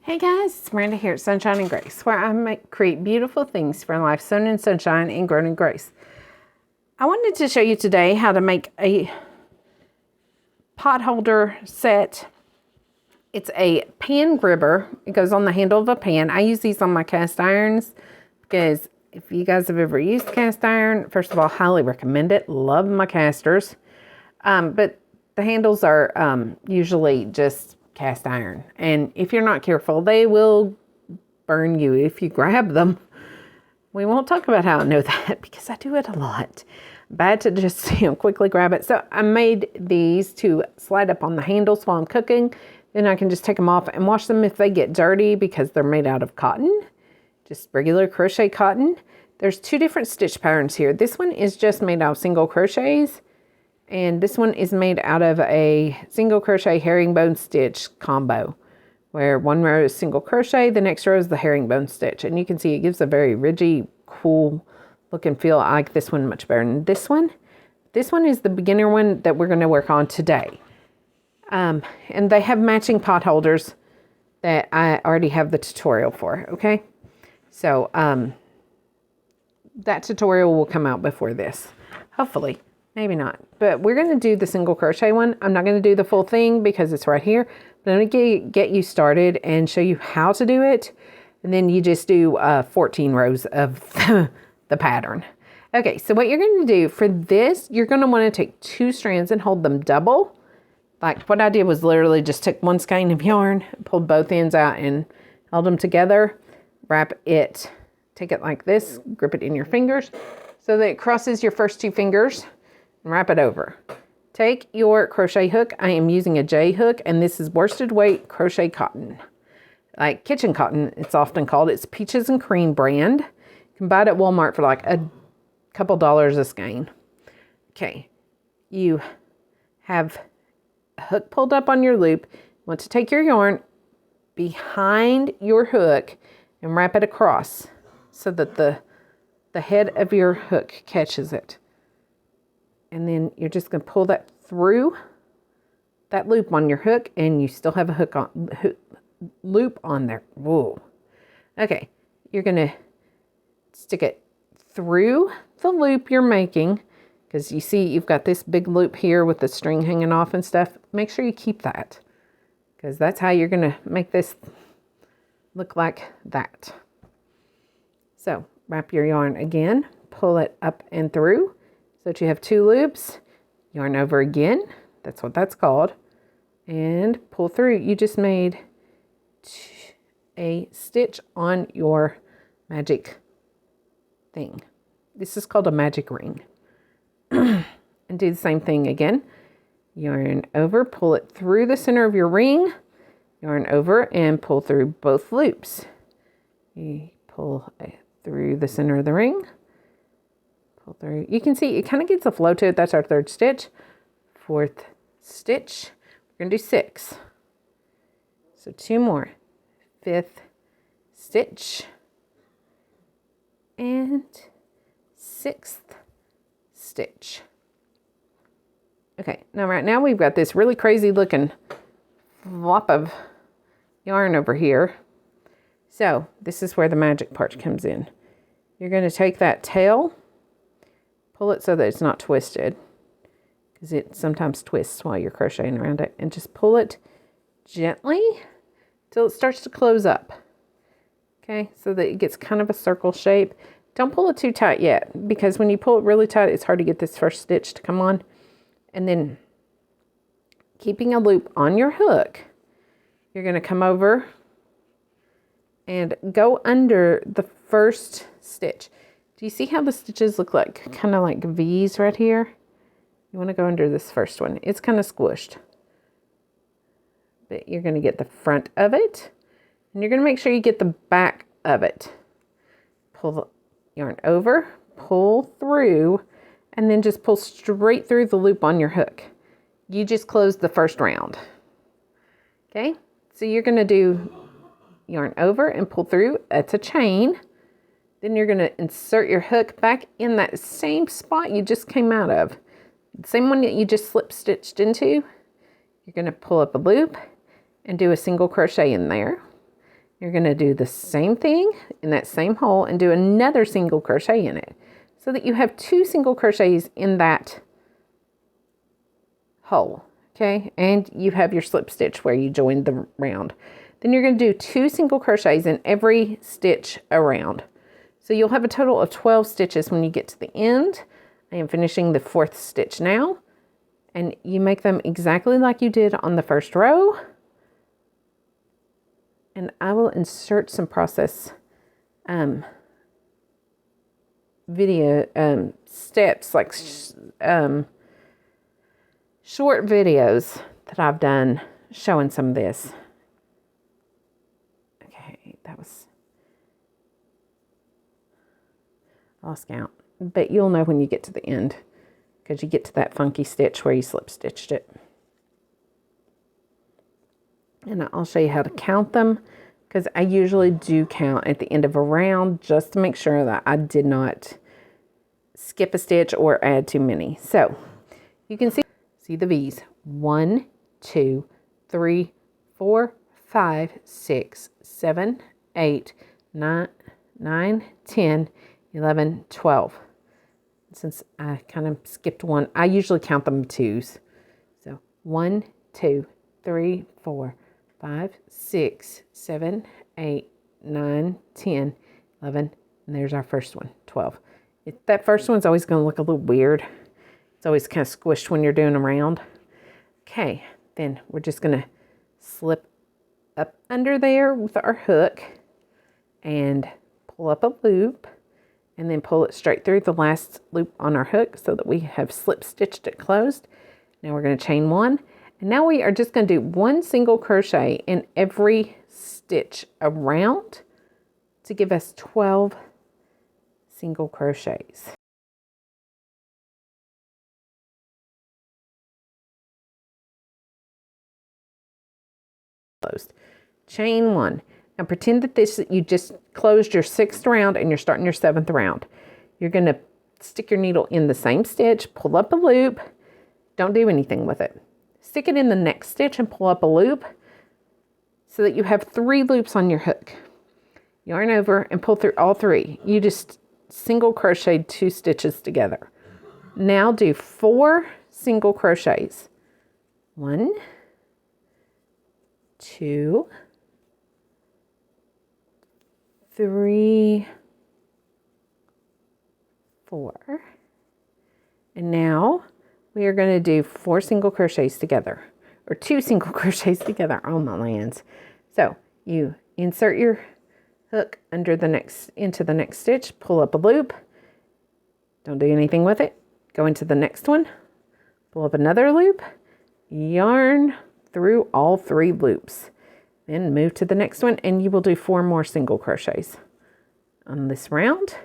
Hey guys, it's Miranda here at Sunshine and Grace, where I create beautiful things for life sown in sunshine and grown in grace. I wanted to show you today how to make a pot holder set. It's a pan gribber. It goes on the handle of a pan. I use these on my cast irons because if you guys have ever used cast iron, first of all, highly recommend it. Love my casters. But the handles are usually just cast iron, and if you're not careful, they will burn you if you grab them. We won't talk about how I know that because I do it a lot. Bad to just quickly grab it. So I made these to slide up on the handles while I'm cooking. Then I can just take them off and wash them if they get dirty because they're made out of cotton, just regular crochet cotton. There's two different stitch patterns here. This one is just made out of single crochets. And this one is made out of a single crochet herringbone stitch combo, where one row is single crochet, the next row is the herringbone stitch. And you can see it gives a very ridgy, cool look and feel. I like this one much better than this one. This one is the beginner one that we're going to work on today. And they have matching pot holders that I already have the tutorial for, okay? So that tutorial will come out before this, hopefully. Maybe not, but we're going to do the single crochet one. I'm not going to do the full thing because it's right here, but I'm going to get you started and show you how to do it. And then you just do 14 rows of the pattern. Okay, so what you're going to do for this, you're going to want to take two strands and hold them double. Like what I did was literally just took one skein of yarn, pulled both ends out and held them together. Wrap it, take it like this, grip it in your fingers so that it crosses your first two fingers. And wrap it over. Take your crochet hook. I am using a J hook, and this is worsted weight crochet cotton. Like kitchen cotton, it's often called. It's Peaches and Cream brand. You can buy it at Walmart for like a couple dollars a skein. Okay, you have a hook pulled up on your loop. You want to take your yarn behind your hook and wrap it across so that the head of your hook catches it. And then you're just going to pull that through that loop on your hook, and you still have a loop on there. Whoa. Okay, you're going to stick it through the loop you're making, because you see you've got this big loop here with the string hanging off and stuff. Make sure you keep that, because that's how you're going to make this look like that. So wrap your yarn again, pull it up and through. So that you have two loops, yarn over again, that's what that's called, and pull through. You just made a stitch on your magic thing. This is called a magic ring. And do the same thing again. Yarn over, pull it through the center of your ring, yarn over and pull through both loops. You pull through the center of the ring. Pull through. You can see it kind of gets a flow to it. That's our third stitch. Fourth stitch. We're going to do 6. So 2 more. Fifth stitch. And 6th stitch. Okay, now right now we've got this really crazy looking flop of yarn over here. So this is where the magic part comes in. You're going to take that tail, pull it so that it's not twisted, because it sometimes twists while you're crocheting around it, and just pull it gently till it starts to close up. Okay, so that it gets kind of a circle shape. Don't pull it too tight yet, because when you pull it really tight, it's hard to get this first stitch to come on. And then keeping a loop on your hook, you're going to come over and go under the first stitch. Do you see how the stitches look like kind of like V's right here? You want to go under this first one. It's kind of squished. But you're going to get the front of it. And you're going to make sure you get the back of it. Pull the yarn over, pull through, and then just pull straight through the loop on your hook. You just closed the first round. Okay? So you're going to do yarn over and pull through. That's a chain. Then you're going to insert your hook back in that same spot you just came out of. The same one that you just slip stitched into. You're going to pull up a loop and do a single crochet in there. You're going to do the same thing in that same hole and do another single crochet in it, so that you have 2 single crochets in that hole. Okay, and you have your slip stitch where you joined the round. Then you're going to do 2 single crochets in every stitch around. So you'll have a total of 12 stitches when you get to the end. I am finishing the 4th stitch now. And you make them exactly like you did on the first row. And I will insert some process video steps, like short videos that I've done showing some of this. Okay, that was, I lost count, but you'll know when you get to the end, because you get to that funky stitch where you slip stitched it. And I'll show you how to count them, because I usually do count at the end of a round just to make sure that I did not skip a stitch or add too many. So you can see the V's. 1, 2, 3, 4, 5, 6, 7, 8, 9, 10, 11, 12. Since I kind of skipped one, I usually count them 2s. So 1, 2, 3, 4, 5, 6, 7, 8, 9, 10, 11, and there's our first one, 12. That first one's always going to look a little weird. It's always kind of squished when you're doing a round. Okay, then we're just going to slip up under there with our hook and pull up a loop, and then pull it straight through the last loop on our hook so that we have slip stitched it closed. Now we're going to chain 1, and now we are just going to do 1 single crochet in every stitch around to give us 12 single crochets. Closed. Chain 1. Now pretend that you just closed your 6th round and you're starting your 7th round. You're going to stick your needle in the same stitch, pull up a loop. Don't do anything with it. Stick it in the next stitch and pull up a loop so that you have 3 loops on your hook. Yarn over and pull through all 3. You just single crocheted 2 stitches together. Now do 4 single crochets. 1, 2, 3, 4. And now we are going to do 4 single crochets together, or 2 single crochets together on my lands. So you insert your hook under into the next stitch, pull up a loop. Don't do anything with it. Go into the next one, pull up another loop, yarn through all 3 loops, then move to the next one, and you will do 4 more single crochets on this round.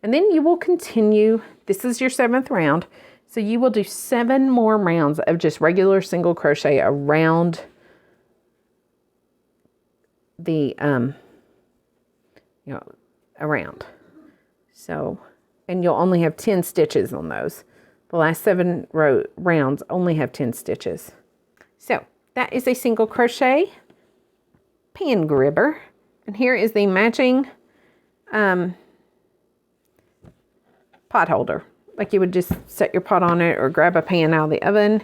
And then you will continue. This is your 7th round, so you will do 7 more rounds of just regular single crochet around the around. So, and you'll only have 10 stitches on those. The last 7 rounds only have 10 stitches. So that is a single crochet pan gribber, and here is the matching pot holder. Like you would just set your pot on it or grab a pan out of the oven.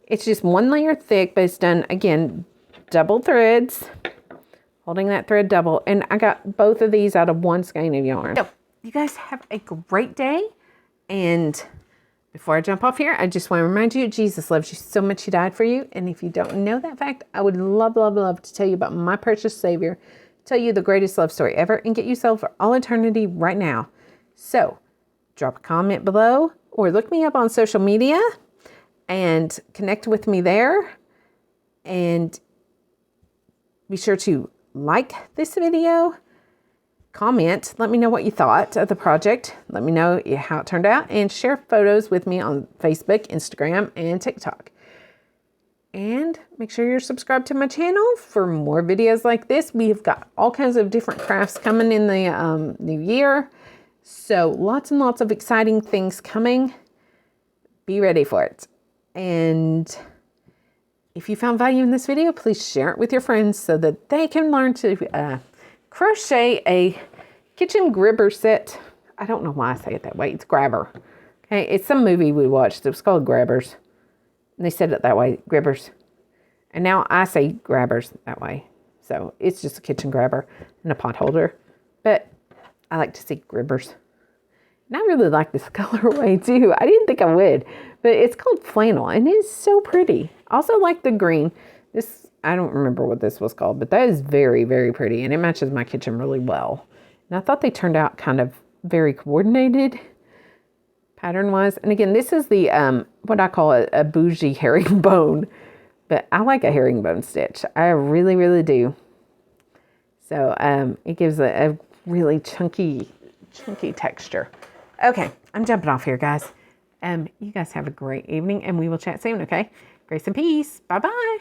It's just 1 layer thick, but it's done, again, double threads, holding that thread double, and I got both of these out of 1 skein of yarn. So you guys have a great day, and before I jump off here, I just want to remind you, Jesus loves you so much, he died for you. And if you don't know that fact, I would love, love, love to tell you about my precious Savior, tell you the greatest love story ever, and get you saved for all eternity right now. So drop a comment below or look me up on social media and connect with me there. And be sure to like this video, comment, let me know what you thought of the project. Let me know how it turned out, and share photos with me on Facebook, Instagram, and TikTok. And make sure you're subscribed to my channel for more videos like this. We've got all kinds of different crafts coming in the new year. So lots and lots of exciting things coming. Be ready for it. And If you found value in this video, please share it with your friends so that they can learn to crochet a kitchen gribber set. I don't know why I say it that way. It's grabber. Okay, it's some movie we watched. It was called Grabbers. And they said it that way, gribbers. And now I say grabbers that way. So it's just a kitchen grabber and a pot holder. But I like to say gribbers. And I really like this colorway too. I didn't think I would. But it's called flannel and it's so pretty. Also like the green. This, I don't remember what this was called. But that is very, very pretty. And it matches my kitchen really well. And I thought they turned out kind of very coordinated pattern-wise. And again, this is the, what I call a bougie herringbone. But I like a herringbone stitch. I really, really do. So it gives a really chunky texture. Okay, I'm jumping off here, guys. You guys have a great evening, and we will chat soon, okay? Grace and peace. Bye-bye.